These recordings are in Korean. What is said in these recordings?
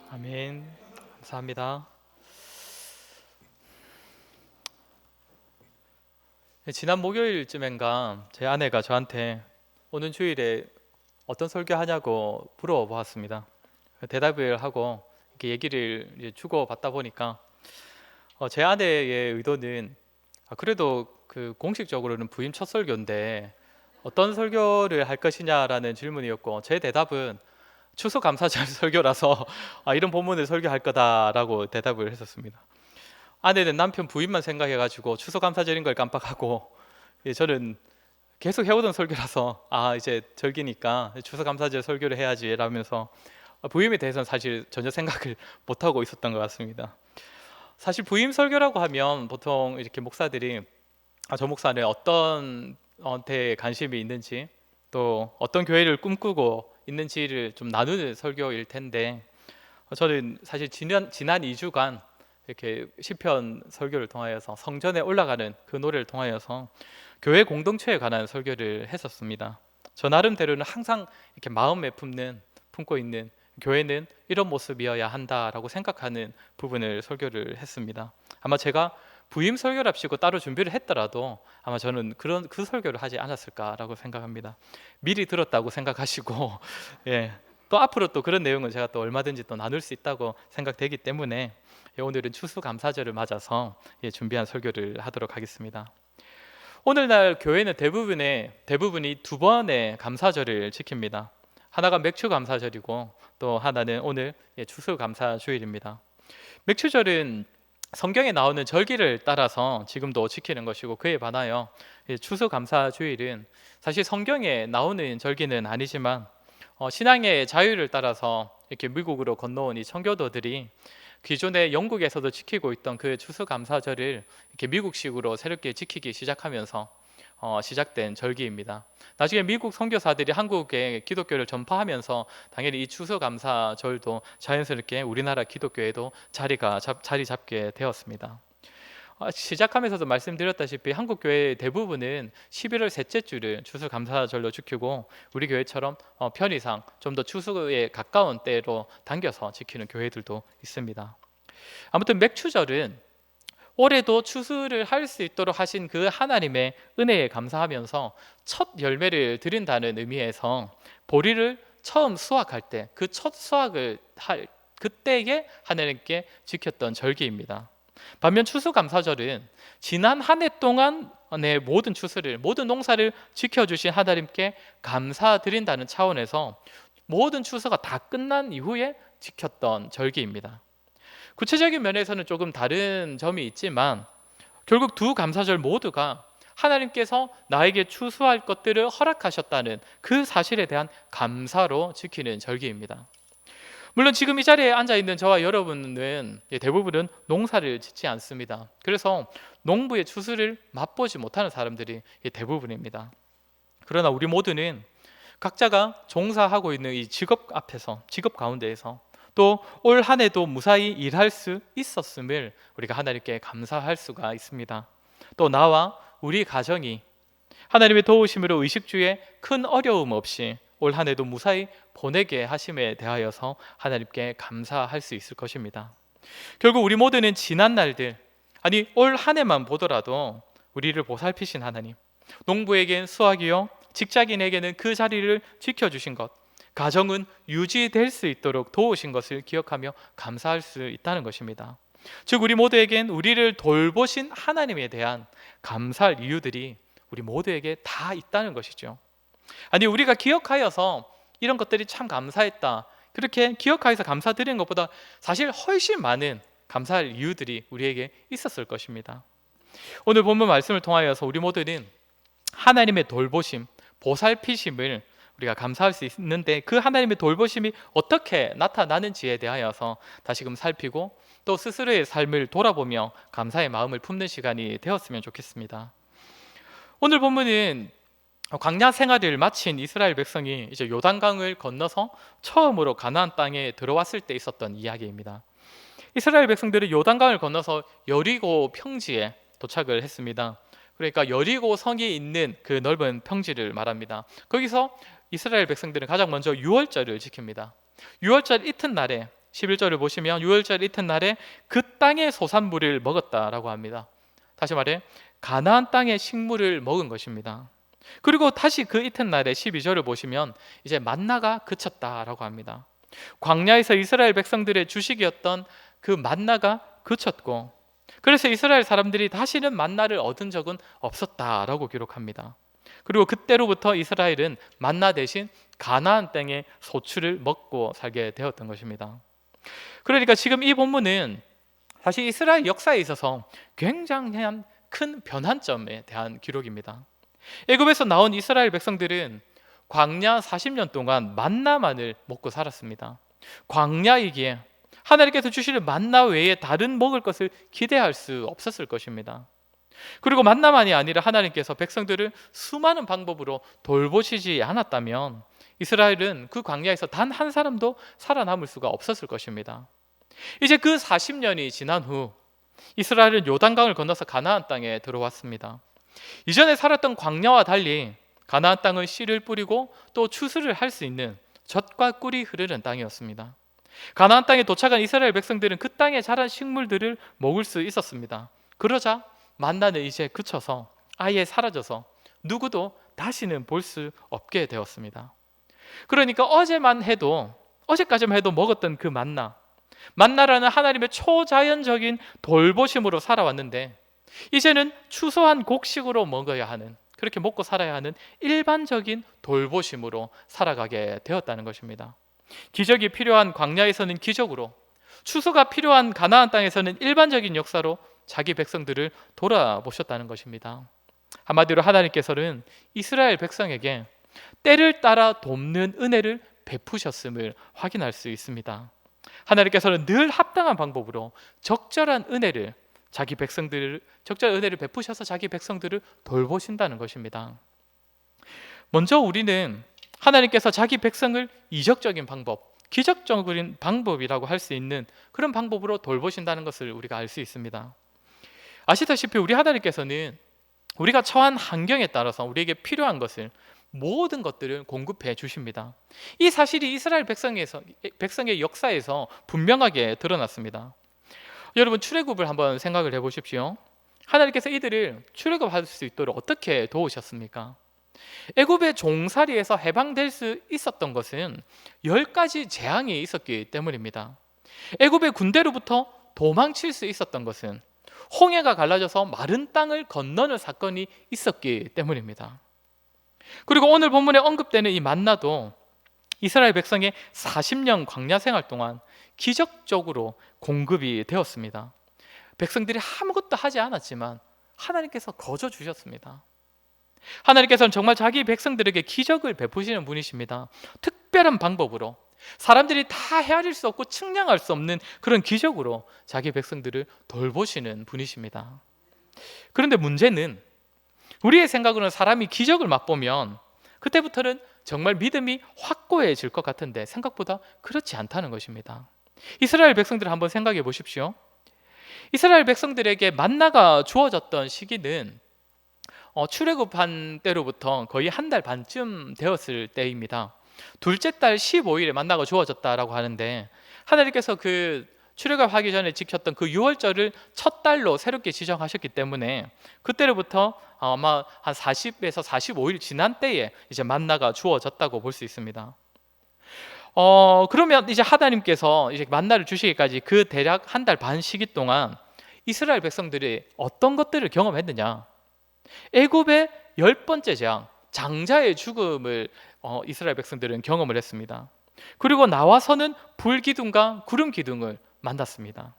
아멘. 감사합니다. 지난 목요일쯤엔가 제 아내가 저한테 오는 주일에 어떤 설교하냐고 물어보았습니다. 대답을 하고 이렇게 얘기를 이제 주고받다 보니까 제 아내의 의도는 그래도 그 공식적으로는 부임 첫 설교인데 어떤 설교를 할 것이냐라는 질문이었고, 제 대답은 추수감사절 설교라서 이런 본문을 설교할 거다라고 대답을 했었습니다. 아내는 남편 부인만 생각해가지고 추수감사절인 걸 깜빡하고, 저는 계속 해오던 설교라서 이제 절기니까 추수감사절 설교를 해야지 라면서 부임에 대해서는 사실 전혀 생각을 못하고 있었던 것 같습니다. 사실 부임 설교라고 하면 보통 이렇게 목사들이 저 목사는 어떤 데에 관심이 있는지, 또 어떤 교회를 꿈꾸고 있는지를 좀 나누는 설교일 텐데, 저는 사실 지난 2주간 이렇게 시편 설교를 통하여서 성전에 올라가는 그 노래를 통하여서 교회 공동체에 관한 설교를 했었습니다. 저 나름대로는 항상 이렇게 마음에 품고 있는 교회는 이런 모습이어야 한다라고 생각하는 부분을 설교를 했습니다. 아마 제가 부임 설교랍시고 따로 준비를 했더라도 아마 저는 그 설교를 하지 않았을까라고 생각합니다. 미리 들었다고 생각하시고 예. 또 앞으로 또 그런 내용은 제가 또 얼마든지 또 나눌 수 있다고 생각되기 때문에 오늘은 추수감사절을 맞아서 준비한 설교를 하도록 하겠습니다. 오늘날 교회는 대부분이 두 번의 감사절을 지킵니다. 하나가 맥주감사절이고 또 하나는 오늘 추수감사주일입니다. 맥주절은 성경에 나오는 절기를 따라서 지금도 지키는 것이고, 그에 반하여 추수감사주일은 사실 성경에 나오는 절기는 아니지만 신앙의 자유를 따라서 이렇게 미국으로 건너온 이 청교도들이 기존에 영국에서도 지키고 있던 그 추수감사절을 이렇게 미국식으로 새롭게 지키기 시작하면서 시작된 절기입니다. 나중에 미국 선교사들이 한국에 기독교를 전파하면서 당연히 이 추수감사절도 자연스럽게 우리나라 기독교에도 자리 잡게 되었습니다. 시작하면서도 말씀드렸다시피 한국 교회 대부분은 11월 셋째 주를 추수감사절로 지키고, 우리 교회처럼 편의상 좀 더 추수에 가까운 때로 당겨서 지키는 교회들도 있습니다. 아무튼 맥추절은 올해도 추수를 할 수 있도록 하신 그 하나님의 은혜에 감사하면서 첫 열매를 드린다는 의미에서 보리를 처음 수확할 때 그 첫 수확을 할 그때에 하나님께 지켰던 절기입니다. 반면 추수감사절은 지난 한 해 동안 내 모든 추수를, 모든 농사를 지켜주신 하나님께 감사드린다는 차원에서 모든 추수가 다 끝난 이후에 지켰던 절기입니다. 구체적인 면에서는 조금 다른 점이 있지만 결국 두 감사절 모두가 하나님께서 나에게 추수할 것들을 허락하셨다는 그 사실에 대한 감사로 지키는 절기입니다. 물론 지금 이 자리에 앉아 있는 저와 여러분은 대부분은 농사를 짓지 않습니다. 그래서 농부의 추수를 맛보지 못하는 사람들이 대부분입니다. 그러나 우리 모두는 각자가 종사하고 있는 이 직업 가운데에서 또 올 한 해도 무사히 일할 수 있었음을 우리가 하나님께 감사할 수가 있습니다. 또 나와 우리 가정이 하나님의 도우심으로 의식주에 큰 어려움 없이 올 한 해도 무사히 보내게 하심에 대하여서 하나님께 감사할 수 있을 것입니다. 결국 우리 모두는 지난 날들, 올 한 해만 보더라도 우리를 보살피신 하나님, 농부에겐 수확이요 직장인에게는 그 자리를 지켜주신 것, 가정은 유지될 수 있도록 도우신 것을 기억하며 감사할 수 있다는 것입니다. 즉 우리 모두에겐 우리를 돌보신 하나님에 대한 감사할 이유들이 우리 모두에게 다 있다는 것이죠. 우리가 기억하여서 이런 것들이 참 감사했다, 그렇게 기억하여서 감사드리는 것보다 사실 훨씬 많은 감사할 이유들이 우리에게 있었을 것입니다. 오늘 본문 말씀을 통하여서 우리 모두는 하나님의 돌보심, 보살피심을 우리가 감사할 수 있는데, 그 하나님의 돌보심이 어떻게 나타나는지에 대하여서 다시금 살피고 또 스스로의 삶을 돌아보며 감사의 마음을 품는 시간이 되었으면 좋겠습니다. 오늘 본문은 광야 생활을 마친 이스라엘 백성이 이제 요단강을 건너서 처음으로 가나안 땅에 들어왔을 때 있었던 이야기입니다. 이스라엘 백성들은 요단강을 건너서 여리고 평지에 도착을 했습니다. 그러니까 여리고 성이 있는 그 넓은 평지를 말합니다. 거기서 이스라엘 백성들은 가장 먼저 유월절을 지킵니다. 유월절 이튿날에 11절을 보시면 6월절 이튿날에 그 땅의 소산물을 먹었다라고 합니다. 다시 말해 가나안 땅의 식물을 먹은 것입니다. 그리고 다시 그 이튿날에 12절을 보시면 이제 만나가 그쳤다라고 합니다. 광야에서 이스라엘 백성들의 주식이었던 그 만나가 그쳤고, 그래서 이스라엘 사람들이 다시는 만나를 얻은 적은 없었다라고 기록합니다. 그리고 그때로부터 이스라엘은 만나 대신 가나안 땅의 소출을 먹고 살게 되었던 것입니다. 그러니까 지금 이 본문은 사실 이스라엘 역사에 있어서 굉장한 큰 변환점에 대한 기록입니다. 애굽에서 나온 이스라엘 백성들은 광야 40년 동안 만나만을 먹고 살았습니다. 광야이기에 하나님께서 주시는 만나 외에 다른 먹을 것을 기대할 수 없었을 것입니다. 그리고 만나만이 아니라 하나님께서 백성들을 수많은 방법으로 돌보시지 않았다면 이스라엘은 그 광야에서 단 한 사람도 살아남을 수가 없었을 것입니다. 이제 그 40년이 지난 후 이스라엘은 요단강을 건너서 가나안 땅에 들어왔습니다. 이전에 살았던 광야와 달리 가나안 땅은 씨를 뿌리고 또 추수를 할 수 있는 젖과 꿀이 흐르는 땅이었습니다. 가나안 땅에 도착한 이스라엘 백성들은 그 땅에 자란 식물들을 먹을 수 있었습니다. 그러자 만나는 이제 그쳐서 아예 사라져서 누구도 다시는 볼 수 없게 되었습니다. 그러니까 어제까지만 해도 먹었던 그 만나라는 하나님의 초자연적인 돌보심으로 살아왔는데 이제는 추수한 곡식으로 먹어야 하는, 그렇게 먹고 살아야 하는 일반적인 돌보심으로 살아가게 되었다는 것입니다. 기적이 필요한 광야에서는 기적으로, 추수가 필요한 가나안 땅에서는 일반적인 역사로 자기 백성들을 돌아보셨다는 것입니다. 한마디로 하나님께서는 이스라엘 백성에게 때를 따라 돕는 은혜를 베푸셨음을 확인할 수 있습니다. 하나님께서는 늘 합당한 방법으로 적절한 은혜를 베푸셔서 자기 백성들을 돌보신다는 것입니다. 먼저 우리는 하나님께서 자기 백성을 이적적인 방법, 기적적인 방법이라고 할 수 있는 그런 방법으로 돌보신다는 것을 우리가 알 수 있습니다. 아시다시피 우리 하나님께서는 우리가 처한 환경에 따라서 우리에게 필요한 것을, 모든 것들을 공급해 주십니다. 이 사실이 이스라엘 백성의 역사에서 분명하게 드러났습니다. 여러분, 출애굽을 한번 생각을 해보십시오. 하나님께서 이들을 출애굽할 수 있도록 어떻게 도우셨습니까? 애굽의 종살이에서 해방될 수 있었던 것은 10가지 재앙이 있었기 때문입니다. 애굽의 군대로부터 도망칠 수 있었던 것은 홍해가 갈라져서 마른 땅을 건너는 사건이 있었기 때문입니다. 그리고 오늘 본문에 언급되는 이 만나도 이스라엘 백성의 40년 광야 생활 동안 기적적으로 공급이 되었습니다. 백성들이 아무것도 하지 않았지만 하나님께서 거저 주셨습니다. 하나님께서는 정말 자기 백성들에게 기적을 베푸시는 분이십니다. 특별한 방법으로, 사람들이 다 헤아릴 수 없고 측량할 수 없는 그런 기적으로 자기 백성들을 돌보시는 분이십니다. 그런데 문제는 우리의 생각으로는 사람이 기적을 맛보면 그때부터는 정말 믿음이 확고해질 것 같은데 생각보다 그렇지 않다는 것입니다. 이스라엘 백성들을 한번 생각해 보십시오. 이스라엘 백성들에게 만나가 주어졌던 시기는 출애굽한 때로부터 거의 한 달 반쯤 되었을 때입니다. 둘째 달 15일에 만나가 주어졌다라고 하는데 하나님께서 그 출애굽하기 전에 지켰던 그 6월절을 첫 달로 새롭게 지정하셨기 때문에 그때로부터 아마 한 40에서 45일 지난 때에 이제 만나가 주어졌다고 볼 수 있습니다. 그러면 이제 하나님께서 이제 만나를 주시기까지 그 대략 한 달 반 시기 동안 이스라엘 백성들이 어떤 것들을 경험했느냐? 애굽의 10번째 재앙, 장자의 죽음을 이스라엘 백성들은 경험을 했습니다. 그리고 나와서는 불기둥과 구름기둥을 만났습니다.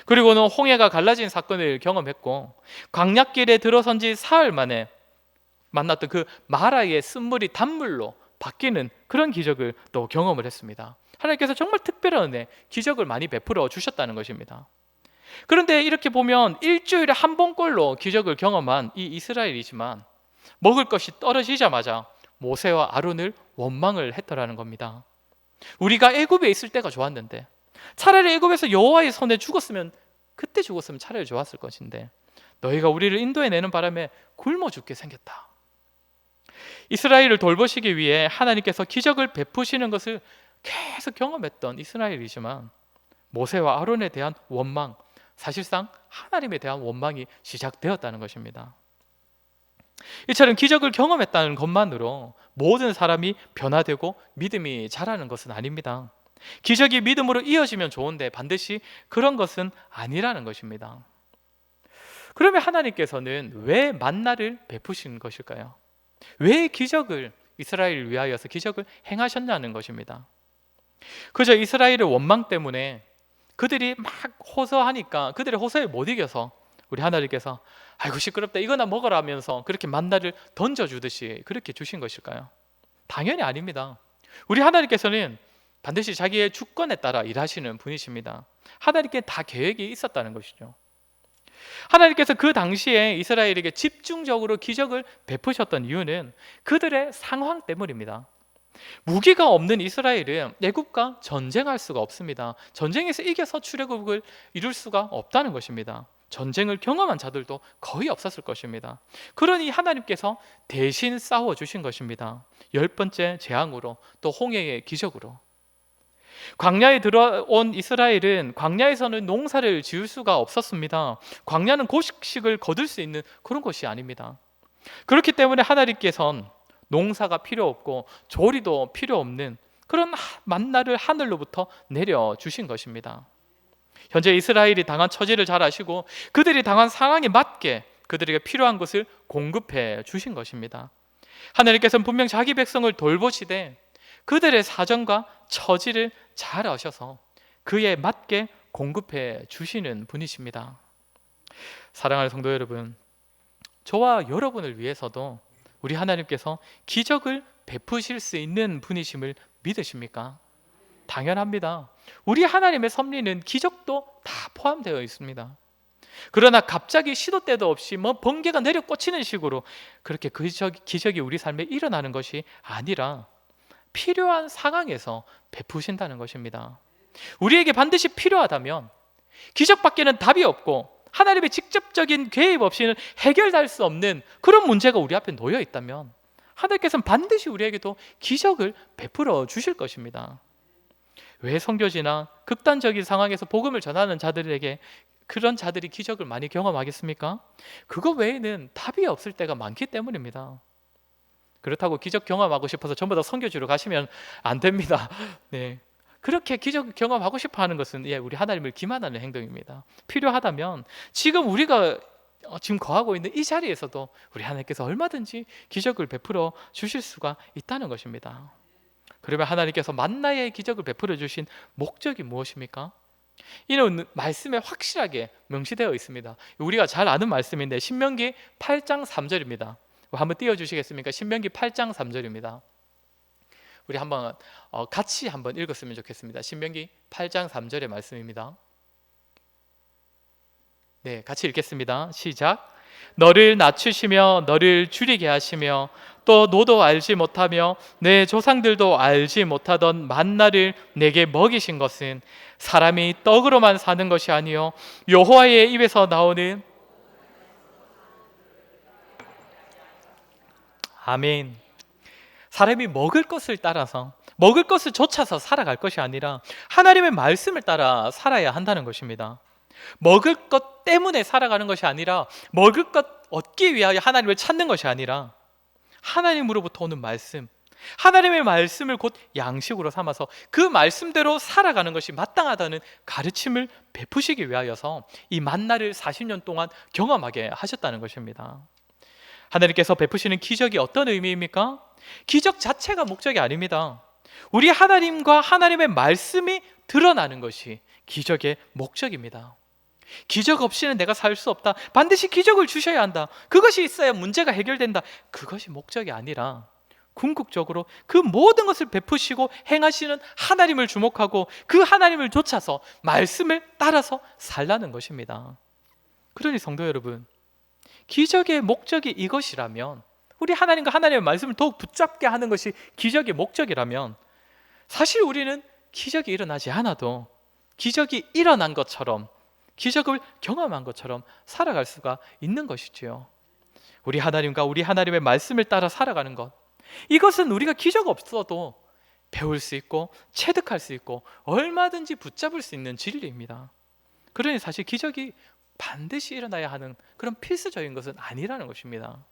그리고는 홍해가 갈라진 사건을 경험했고, 광야길에 들어선 지 사흘 만에 만났던 그 마라의 쓴물이 단물로 바뀌는 그런 기적을 또 경험을 했습니다. 하나님께서 정말 특별한 은혜, 기적을 많이 베풀어 주셨다는 것입니다. 그런데 이렇게 보면 일주일에 한 번꼴로 기적을 경험한 이 이스라엘이지만 먹을 것이 떨어지자마자 모세와 아론을 원망을 했더라는 겁니다. 우리가 애굽에 있을 때가 좋았는데, 차라리 애굽에서 여호와의 손에 죽었으면, 그때 죽었으면 차라리 좋았을 것인데 너희가 우리를 인도해내는 바람에 굶어 죽게 생겼다. 이스라엘을 돌보시기 위해 하나님께서 기적을 베푸시는 것을 계속 경험했던 이스라엘이지만 모세와 아론에 대한 원망, 사실상 하나님에 대한 원망이 시작되었다는 것입니다. 이처럼 기적을 경험했다는 것만으로 모든 사람이 변화되고 믿음이 자라는 것은 아닙니다. 기적이 믿음으로 이어지면 좋은데 반드시 그런 것은 아니라는 것입니다. 그러면 하나님께서는 왜 만나를 베푸신 것일까요? 왜 기적을 이스라엘을 위하여서 기적을 행하셨냐는 것입니다. 그저 이스라엘의 원망 때문에 그들이 막 호소하니까 그들의 호소에 못 이겨서 우리 하나님께서 아이고 시끄럽다 이거나 먹어라 하면서 그렇게 만나를 던져주듯이 그렇게 주신 것일까요? 당연히 아닙니다. 우리 하나님께서는 반드시 자기의 주권에 따라 일하시는 분이십니다. 하나님께 다 계획이 있었다는 것이죠. 하나님께서 그 당시에 이스라엘에게 집중적으로 기적을 베푸셨던 이유는 그들의 상황 때문입니다. 무기가 없는 이스라엘은 애굽과 전쟁할 수가 없습니다. 전쟁에서 이겨서 출애굽을 이룰 수가 없다는 것입니다. 전쟁을 경험한 자들도 거의 없었을 것입니다. 그러니 하나님께서 대신 싸워주신 것입니다. 10번째 재앙으로, 또 홍해의 기적으로. 광야에 들어온 이스라엘은 광야에서는 농사를 지을 수가 없었습니다. 광야는 곡식을 거둘 수 있는 그런 곳이 아닙니다. 그렇기 때문에 하나님께서는 농사가 필요 없고 조리도 필요 없는 그런 만나를 하늘로부터 내려주신 것입니다. 현재 이스라엘이 당한 처지를 잘 아시고 그들이 당한 상황에 맞게 그들에게 필요한 것을 공급해 주신 것입니다. 하나님께서는 분명 자기 백성을 돌보시되 그들의 사정과 처지를 잘 아셔서 그에 맞게 공급해 주시는 분이십니다. 사랑하는 성도 여러분, 저와 여러분을 위해서도 우리 하나님께서 기적을 베푸실 수 있는 분이심을 믿으십니까? 당연합니다. 우리 하나님의 섭리는 기적도 다 포함되어 있습니다. 그러나 갑자기 시도 때도 없이 번개가 내려 꽂히는 식으로 그렇게 기적이 우리 삶에 일어나는 것이 아니라 필요한 상황에서 베푸신다는 것입니다. 우리에게 반드시 필요하다면 기적밖에는 답이 없고 하나님의 직접적인 개입 없이는 해결될 수 없는 그런 문제가 우리 앞에 놓여 있다면 하나님께서는 반드시 우리에게도 기적을 베풀어 주실 것입니다. 왜 선교지나 극단적인 상황에서 복음을 전하는 자들에게 그런 자들이 기적을 많이 경험하겠습니까? 그거 외에는 답이 없을 때가 많기 때문입니다. 그렇다고 기적 경험하고 싶어서 전부 다 선교지로 가시면 안 됩니다. 네. 그렇게 기적 경험하고 싶어 하는 것은 우리 하나님을 기만하는 행동입니다. 필요하다면 지금 우리가 지금 거하고 있는 이 자리에서도 우리 하나님께서 얼마든지 기적을 베풀어 주실 수가 있다는 것입니다. 그러면 하나님께서 만나의 기적을 베풀어 주신 목적이 무엇입니까? 이는 말씀에 확실하게 명시되어 있습니다. 우리가 잘 아는 말씀인데 신명기 8장 3절입니다. 한번 띄워주시겠습니까? 신명기 8장 3절입니다. 우리 한번 같이 한번 읽었으면 좋겠습니다. 신명기 8장 3절의 말씀입니다. 네, 같이 읽겠습니다. 시작. 너를 낮추시며 너를 줄이게 하시며 또 너도 알지 못하며 내 조상들도 알지 못하던 만나를 내게 먹이신 것은 사람이 떡으로만 사는 것이 아니요 여호와의 입에서 나오는 아멘. 사람이 먹을 것을 따라서 먹을 것을 좇아서 살아갈 것이 아니라 하나님의 말씀을 따라 살아야 한다는 것입니다. 먹을 것 때문에 살아가는 것이 아니라 먹을 것 얻기 위하여 하나님을 찾는 것이 아니라 하나님으로부터 오는 말씀, 하나님의 말씀을 곧 양식으로 삼아서 그 말씀대로 살아가는 것이 마땅하다는 가르침을 베푸시기 위하여서 이 만나를 40년 동안 경험하게 하셨다는 것입니다. 하나님께서 베푸시는 기적이 어떤 의미입니까? 기적 자체가 목적이 아닙니다. 우리 하나님과 하나님의 말씀이 드러나는 것이 기적의 목적입니다. 기적 없이는 내가 살 수 없다. 반드시 기적을 주셔야 한다. 그것이 있어야 문제가 해결된다. 그것이 목적이 아니라 궁극적으로 그 모든 것을 베푸시고 행하시는 하나님을 주목하고 그 하나님을 좇아서 말씀을 따라서 살라는 것입니다. 그러니 성도 여러분, 기적의 목적이 이것이라면, 우리 하나님과 하나님의 말씀을 더욱 붙잡게 하는 것이 기적의 목적이라면, 사실 우리는 기적이 일어나지 않아도 기적이 일어난 것처럼, 기적을 경험한 것처럼 살아갈 수가 있는 것이지요. 우리 하나님과 우리 하나님의 말씀을 따라 살아가는 것, 이것은 우리가 기적 없어도 배울 수 있고 체득할 수 있고 얼마든지 붙잡을 수 있는 진리입니다. 그러니 사실 기적이 반드시 일어나야 하는 그런 필수적인 것은 아니라는 것입니다.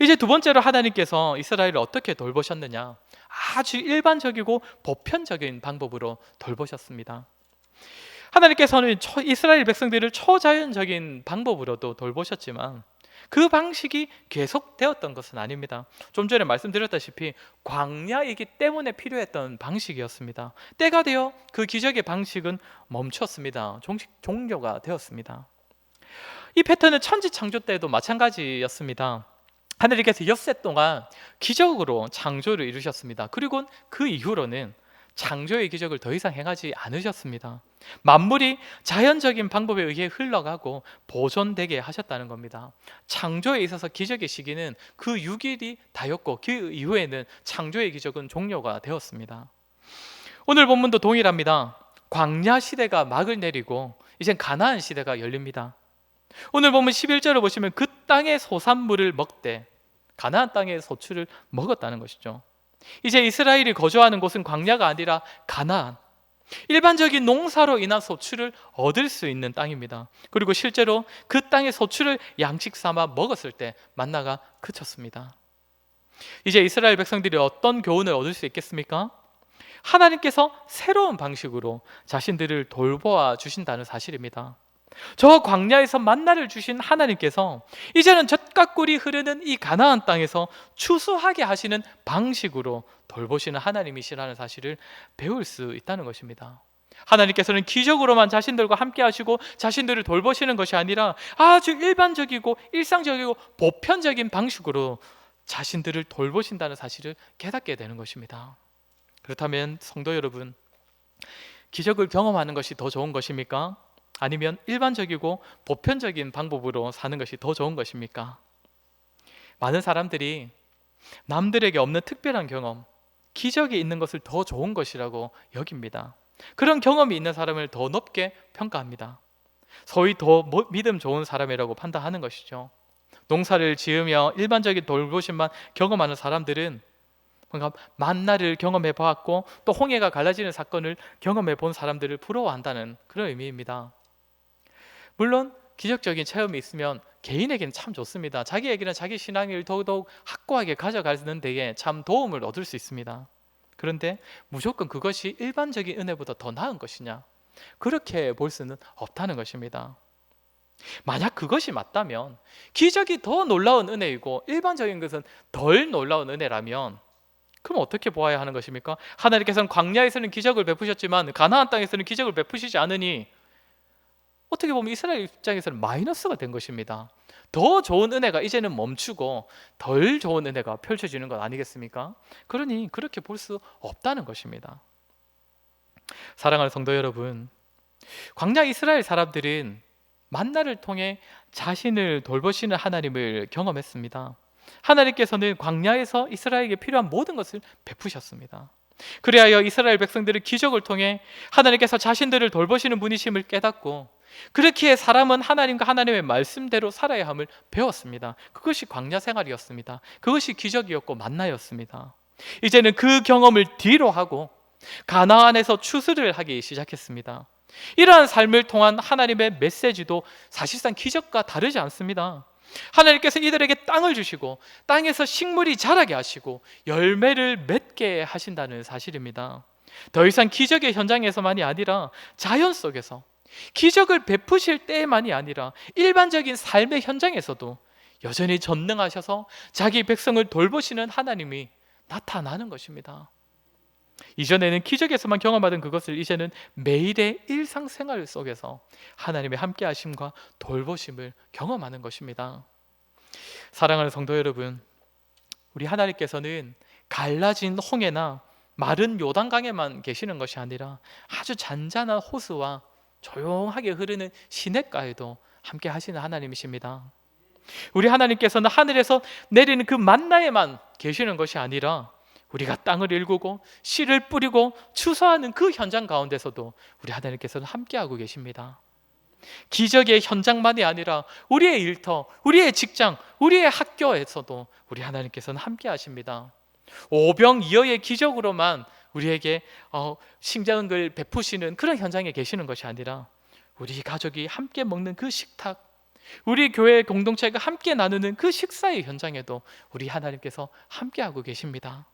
이제 두 번째로 하나님께서 이스라엘을 어떻게 돌보셨느냐? 아주 일반적이고 보편적인 방법으로 돌보셨습니다. 하나님께서는 이스라엘 백성들을 초자연적인 방법으로도 돌보셨지만 그 방식이 계속되었던 것은 아닙니다. 좀 전에 말씀드렸다시피 광야이기 때문에 필요했던 방식이었습니다. 때가 되어 그 기적의 방식은 멈췄습니다. 종료가 되었습니다. 이 패턴은 천지 창조 때도 마찬가지였습니다. 하나님께서 엿새 동안 기적으로 창조를 이루셨습니다. 그리고 그 이후로는 창조의 기적을 더 이상 행하지 않으셨습니다. 만물이 자연적인 방법에 의해 흘러가고 보존되게 하셨다는 겁니다. 창조에 있어서 기적의 시기는 그 6일이 다였고 그 이후에는 창조의 기적은 종료가 되었습니다. 오늘 본문도 동일합니다. 광야 시대가 막을 내리고 이젠 가나안 시대가 열립니다. 오늘 보면 11절을 보시면 그 땅의 소산물을 먹되, 가나안 땅의 소출을 먹었다는 것이죠. 이제 이스라엘이 거주하는 곳은 광야가 아니라 가나안, 일반적인 농사로 인한 소출을 얻을 수 있는 땅입니다. 그리고 실제로 그 땅의 소출을 양식 삼아 먹었을 때 만나가 그쳤습니다. 이제 이스라엘 백성들이 어떤 교훈을 얻을 수 있겠습니까? 하나님께서 새로운 방식으로 자신들을 돌보아 주신다는 사실입니다. 저 광야에서 만나를 주신 하나님께서 이제는 젖과 꿀이 흐르는 이 가나안 땅에서 추수하게 하시는 방식으로 돌보시는 하나님이시라는 사실을 배울 수 있다는 것입니다. 하나님께서는 기적으로만 자신들과 함께 하시고 자신들을 돌보시는 것이 아니라 아주 일반적이고 일상적이고 보편적인 방식으로 자신들을 돌보신다는 사실을 깨닫게 되는 것입니다. 그렇다면 성도 여러분, 기적을 경험하는 것이 더 좋은 것입니까? 아니면 일반적이고 보편적인 방법으로 사는 것이 더 좋은 것입니까? 많은 사람들이 남들에게 없는 특별한 경험, 기적이 있는 것을 더 좋은 것이라고 여깁니다. 그런 경험이 있는 사람을 더 높게 평가합니다. 소위 더 믿음 좋은 사람이라고 판단하는 것이죠. 농사를 지으며 일반적인 돌보심만 경험하는 사람들은 뭔가 만나를 경험해 보았고 또 홍해가 갈라지는 사건을 경험해 본 사람들을 부러워한다는 그런 의미입니다. 물론 기적적인 체험이 있으면 개인에게는 참 좋습니다. 자기에게는 자기 신앙을 더더욱 확고하게 가져가는 데에 참 도움을 얻을 수 있습니다. 그런데 무조건 그것이 일반적인 은혜보다 더 나은 것이냐? 그렇게 볼 수는 없다는 것입니다. 만약 그것이 맞다면 기적이 더 놀라운 은혜이고 일반적인 것은 덜 놀라운 은혜라면 그럼 어떻게 보아야 하는 것입니까? 하나님께서는 광야에서는 기적을 베푸셨지만 가나안 땅에서는 기적을 베푸시지 않으니 어떻게 보면 이스라엘 입장에서는 마이너스가 된 것입니다. 더 좋은 은혜가 이제는 멈추고 덜 좋은 은혜가 펼쳐지는 것 아니겠습니까? 그러니 그렇게 볼 수 없다는 것입니다. 사랑하는 성도 여러분, 광야 이스라엘 사람들은 만나를 통해 자신을 돌보시는 하나님을 경험했습니다. 하나님께서는 광야에서 이스라엘에게 필요한 모든 것을 베푸셨습니다. 그리하여 이스라엘 백성들은 기적을 통해 하나님께서 자신들을 돌보시는 분이심을 깨닫고 그렇기에 사람은 하나님과 하나님의 말씀대로 살아야 함을 배웠습니다. 그것이 광야 생활이었습니다. 그것이 기적이었고 만나였습니다. 이제는 그 경험을 뒤로 하고 가나안에서 추수를 하기 시작했습니다. 이러한 삶을 통한 하나님의 메시지도 사실상 기적과 다르지 않습니다. 하나님께서 이들에게 땅을 주시고 땅에서 식물이 자라게 하시고 열매를 맺게 하신다는 사실입니다. 더 이상 기적의 현장에서만이 아니라 자연 속에서 기적을 베푸실 때만이 아니라 일반적인 삶의 현장에서도 여전히 전능하셔서 자기 백성을 돌보시는 하나님이 나타나는 것입니다. 이전에는 기적에서만 경험하던 그것을 이제는 매일의 일상생활 속에서 하나님의 함께하심과 돌보심을 경험하는 것입니다. 사랑하는 성도 여러분, 우리 하나님께서는 갈라진 홍해나 마른 요단강에만 계시는 것이 아니라 아주 잔잔한 호수와 조용하게 흐르는 시냇가에도 함께 하시는 하나님이십니다. 우리 하나님께서는 하늘에서 내리는 그 만나에만 계시는 것이 아니라 우리가 땅을 일구고 씨를 뿌리고 추수하는 그 현장 가운데서도 우리 하나님께서는 함께하고 계십니다. 기적의 현장만이 아니라 우리의 일터, 우리의 직장, 우리의 학교에서도 우리 하나님께서는 함께하십니다. 오병이어의 기적으로만 우리에게 식량을 베푸시는 그런 현장에 계시는 것이 아니라 우리 가족이 함께 먹는 그 식탁, 우리 교회 공동체가 함께 나누는 그 식사의 현장에도 우리 하나님께서 함께하고 계십니다.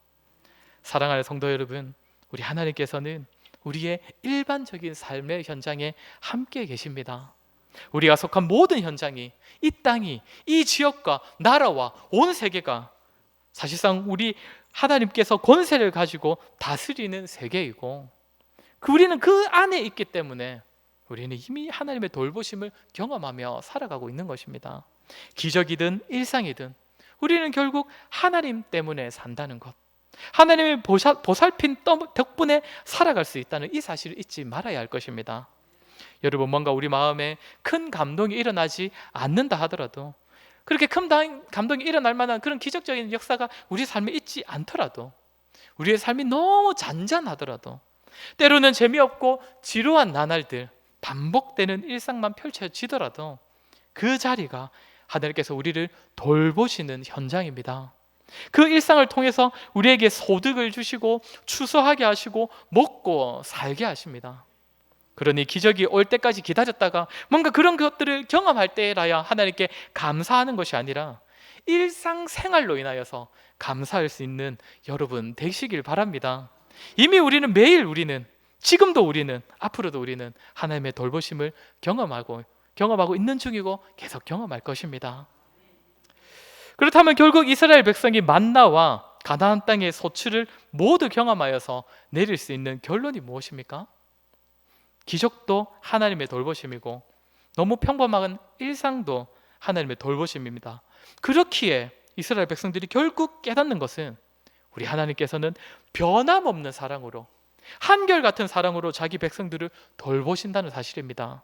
사랑하는 성도 여러분, 우리 하나님께서는 우리의 일반적인 삶의 현장에 함께 계십니다. 우리가 속한 모든 현장이, 이 땅이, 이 지역과 나라와 온 세계가 사실상 우리 하나님께서 권세를 가지고 다스리는 세계이고, 우리는 그 안에 있기 때문에 우리는 이미 하나님의 돌보심을 경험하며 살아가고 있는 것입니다. 기적이든 일상이든 우리는 결국 하나님 때문에 산다는 것, 하나님의 보살핀 덕분에 살아갈 수 있다는 이 사실을 잊지 말아야 할 것입니다. 여러분, 뭔가 우리 마음에 큰 감동이 일어나지 않는다 하더라도, 그렇게 큰 감동이 일어날 만한 그런 기적적인 역사가 우리 삶에 있지 않더라도, 우리의 삶이 너무 잔잔하더라도, 때로는 재미없고 지루한 나날들, 반복되는 일상만 펼쳐지더라도 그 자리가 하나님께서 우리를 돌보시는 현장입니다. 그 일상을 통해서 우리에게 소득을 주시고 추수하게 하시고 먹고 살게 하십니다. 그러니 기적이 올 때까지 기다렸다가 뭔가 그런 것들을 경험할 때라야 하나님께 감사하는 것이 아니라 일상생활로 인하여서 감사할 수 있는 여러분 되시길 바랍니다. 이미 우리는 지금도 우리는, 앞으로도 우리는 하나님의 돌보심을 경험하고 있는 중이고 계속 경험할 것입니다. 그렇다면 결국 이스라엘 백성이 만나와 가나안 땅의 소출을 모두 경험하여서 내릴 수 있는 결론이 무엇입니까? 기적도 하나님의 돌보심이고 너무 평범한 일상도 하나님의 돌보심입니다. 그렇기에 이스라엘 백성들이 결국 깨닫는 것은 우리 하나님께서는 변함없는 사랑으로, 한결같은 사랑으로 자기 백성들을 돌보신다는 사실입니다.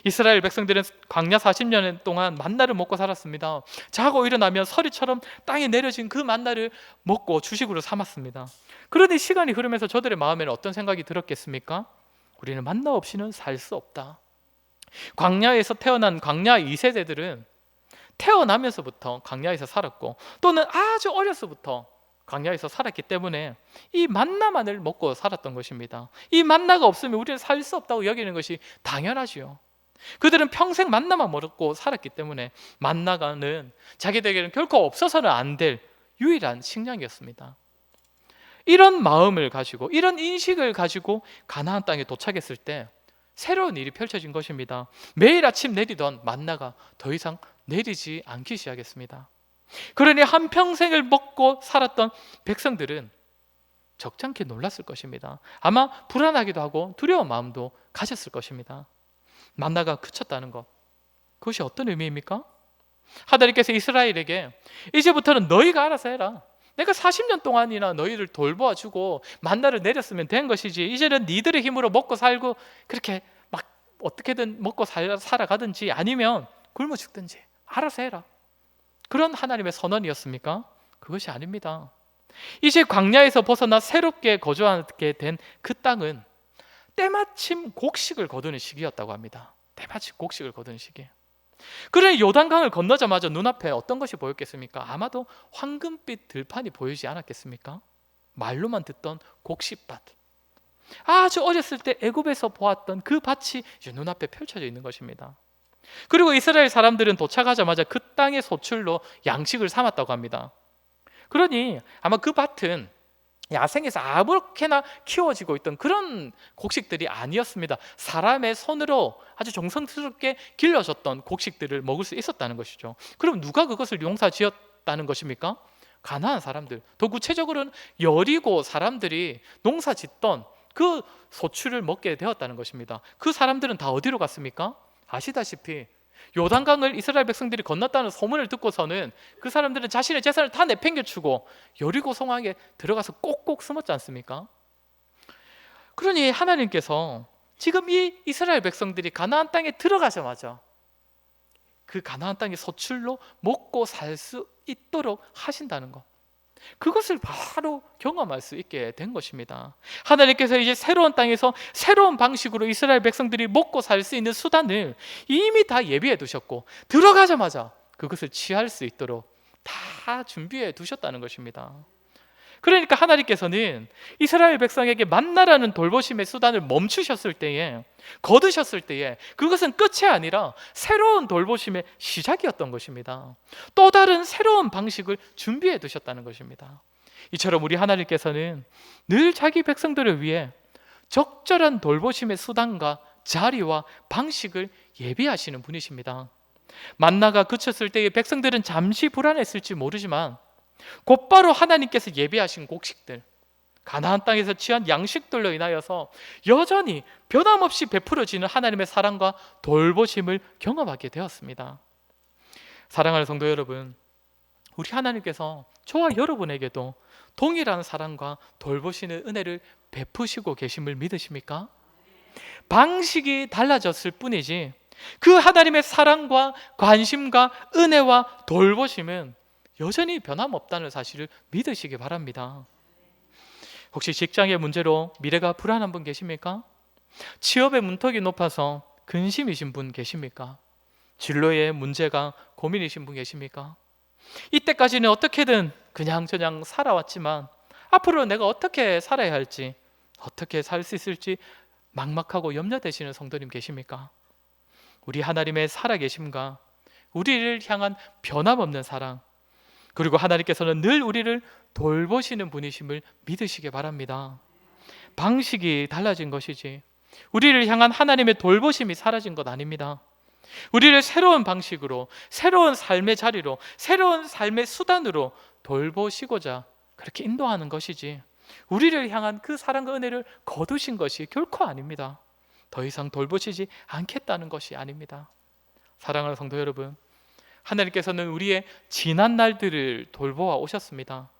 이스라엘 백성들은 광야 40년 동안 만나를 먹고 살았습니다. 자고 일어나면 서리처럼 땅에 내려진 그 만나를 먹고 주식으로 삼았습니다. 그런데 시간이 흐르면서 저들의 마음에는 어떤 생각이 들었겠습니까? 우리는 만나 없이는 살 수 없다. 광야에서 태어난 광야 2세대들은 태어나면서부터 광야에서 살았고, 또는 아주 어려서부터 광야에서 살았기 때문에 이 만나만을 먹고 살았던 것입니다. 이 만나가 없으면 우리는 살 수 없다고 여기는 것이 당연하지요. 그들은 평생 만나만 먹고 살았기 때문에 만나가는 자기들에게는 결코 없어서는 안 될 유일한 식량이었습니다. 이런 마음을 가지고, 이런 인식을 가지고 가나안 땅에 도착했을 때 새로운 일이 펼쳐진 것입니다. 매일 아침 내리던 만나가 더 이상 내리지 않기 시작했습니다. 그러니 한평생을 먹고 살았던 백성들은 적잖게 놀랐을 것입니다. 아마 불안하기도 하고 두려운 마음도 가졌을 것입니다. 만나가 그쳤다는 것, 그것이 어떤 의미입니까? 하나님께서 이스라엘에게 이제부터는 너희가 알아서 해라. 내가 40년 동안이나 너희를 돌보아주고 만나를 내렸으면 된 것이지, 이제는 니들의 힘으로 먹고 살고 그렇게 막 어떻게든 먹고 살아가든지 아니면 굶어 죽든지 알아서 해라. 그런 하나님의 선언이었습니까? 그것이 아닙니다. 이제 광야에서 벗어나 새롭게 거주하게 된 그 땅은 때마침 곡식을 거두는 시기였다고 합니다. 때마침 곡식을 거두는 시기. 그러니 요단강을 건너자마자 눈앞에 어떤 것이 보였겠습니까? 아마도 황금빛 들판이 보이지 않았겠습니까? 말로만 듣던 곡식밭, 아주 어렸을 때 애굽에서 보았던 그 밭이 이제 눈앞에 펼쳐져 있는 것입니다. 그리고 이스라엘 사람들은 도착하자마자 그 땅의 소출로 양식을 삼았다고 합니다. 그러니 아마 그 밭은 야생에서 아무렇게나 키워지고 있던 그런 곡식들이 아니었습니다. 사람의 손으로 아주 정성스럽게 길러졌던 곡식들을 먹을 수 있었다는 것이죠. 그럼 누가 그것을 농사지었다는 것입니까? 가나안 사람들, 더 구체적으로는 여리고 사람들이 농사짓던 그 소출을 먹게 되었다는 것입니다. 그 사람들은 다 어디로 갔습니까? 아시다시피 요단강을 이스라엘 백성들이 건넜다는 소문을 듣고서는 그 사람들은 자신의 재산을 다 내팽개치고 여리고 성곽에 들어가서 꼭꼭 숨었지 않습니까? 그러니 하나님께서 지금 이 이스라엘 백성들이 가나안 땅에 들어가자마자 그 가나안 땅의 소출로 먹고 살 수 있도록 하신다는 것, 그것을 바로 경험할 수 있게 된 것입니다. 하나님께서 이제 새로운 땅에서 새로운 방식으로 이스라엘 백성들이 먹고 살 수 있는 수단을 이미 다 예비해 두셨고, 들어가자마자 그것을 취할 수 있도록 다 준비해 두셨다는 것입니다. 그러니까 하나님께서는 이스라엘 백성에게 만나라는 돌보심의 수단을 멈추셨을 때에, 거두셨을 때에, 그것은 끝이 아니라 새로운 돌보심의 시작이었던 것입니다. 또 다른 새로운 방식을 준비해 두셨다는 것입니다. 이처럼 우리 하나님께서는 늘 자기 백성들을 위해 적절한 돌보심의 수단과 자리와 방식을 예비하시는 분이십니다. 만나가 그쳤을 때의 백성들은 잠시 불안했을지 모르지만 곧바로 하나님께서 예비하신 곡식들, 가나안 땅에서 취한 양식들로 인하여서 여전히 변함없이 베풀어지는 하나님의 사랑과 돌보심을 경험하게 되었습니다. 사랑하는 성도 여러분, 우리 하나님께서 저와 여러분에게도 동일한 사랑과 돌보시는 은혜를 베푸시고 계심을 믿으십니까? 방식이 달라졌을 뿐이지 그 하나님의 사랑과 관심과 은혜와 돌보심은 여전히 변함없다는 사실을 믿으시기 바랍니다. 혹시 직장의 문제로 미래가 불안한 분 계십니까? 취업의 문턱이 높아서 근심이신 분 계십니까? 진로의 문제가 고민이신 분 계십니까? 이때까지는 어떻게든 그냥저냥 살아왔지만 앞으로 내가 어떻게 살아야 할지, 어떻게 살 수 있을지 막막하고 염려되시는 성도님 계십니까? 우리 하나님의 살아계심과 우리를 향한 변함없는 사랑, 그리고 하나님께서는 늘 우리를 돌보시는 분이심을 믿으시기 바랍니다. 방식이 달라진 것이지 우리를 향한 하나님의 돌보심이 사라진 것 아닙니다. 우리를 새로운 방식으로, 새로운 삶의 자리로, 새로운 삶의 수단으로 돌보시고자 그렇게 인도하는 것이지 우리를 향한 그 사랑과 은혜를 거두신 것이 결코 아닙니다. 더 이상 돌보시지 않겠다는 것이 아닙니다. 사랑하는 성도 여러분, 하나님께서는 우리의 지난 날들을 돌보아 오셨습니다.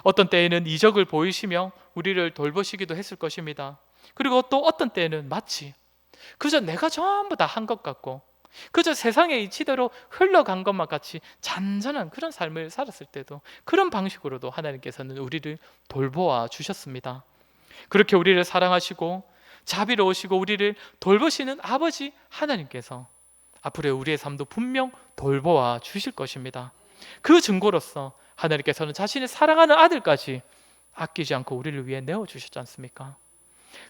어떤 때에는 이적을 보이시며 우리를 돌보시기도 했을 것입니다. 그리고 또 어떤 때에는 마치 그저 내가 전부 다 한 것 같고 그저 세상의 이치대로 흘러간 것만 같이 잔잔한 그런 삶을 살았을 때도 그런 방식으로도 하나님께서는 우리를 돌보아 주셨습니다. 그렇게 우리를 사랑하시고 자비로우시고 우리를 돌보시는 아버지 하나님께서 앞으로 우리의 삶도 분명 돌보아 주실 것입니다. 그 증거로서 하나님께서는 자신의 사랑하는 아들까지 아끼지 않고 우리를 위해 내어주셨지 않습니까?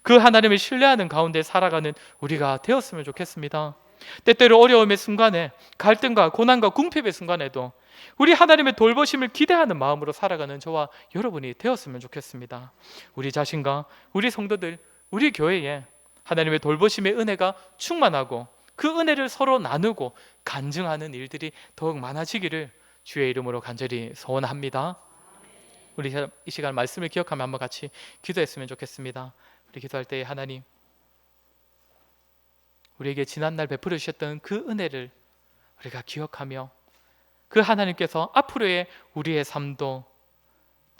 그 하나님을 신뢰하는 가운데 살아가는 우리가 되었으면 좋겠습니다. 때때로 어려움의 순간에, 갈등과 고난과 궁핍의 순간에도 우리 하나님의 돌보심을 기대하는 마음으로 살아가는 저와 여러분이 되었으면 좋겠습니다. 우리 자신과 우리 성도들, 우리 교회에 하나님의 돌보심의 은혜가 충만하고 그 은혜를 서로 나누고 간증하는 일들이 더욱 많아지기를 주의 이름으로 간절히 소원합니다. 우리 이 시간 말씀을 기억하며 한번 같이 기도했으면 좋겠습니다. 우리 기도할 때 하나님, 우리에게 지난날 베풀어 주셨던 그 은혜를 우리가 기억하며 그 하나님께서 앞으로의 우리의 삶도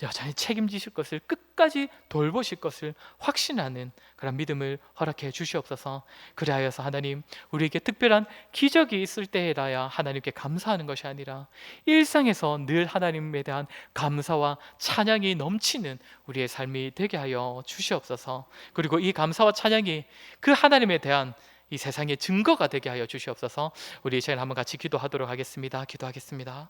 여전히 책임지실 것을, 끝까지 돌보실 것을 확신하는 그런 믿음을 허락해 주시옵소서. 그리하여서 하나님, 우리에게 특별한 기적이 있을 때에라야 하나님께 감사하는 것이 아니라 일상에서 늘 하나님에 대한 감사와 찬양이 넘치는 우리의 삶이 되게 하여 주시옵소서. 그리고 이 감사와 찬양이 그 하나님에 대한 이 세상의 증거가 되게 하여 주시옵소서. 우리 이제 한번 같이 기도하도록 하겠습니다. 기도하겠습니다.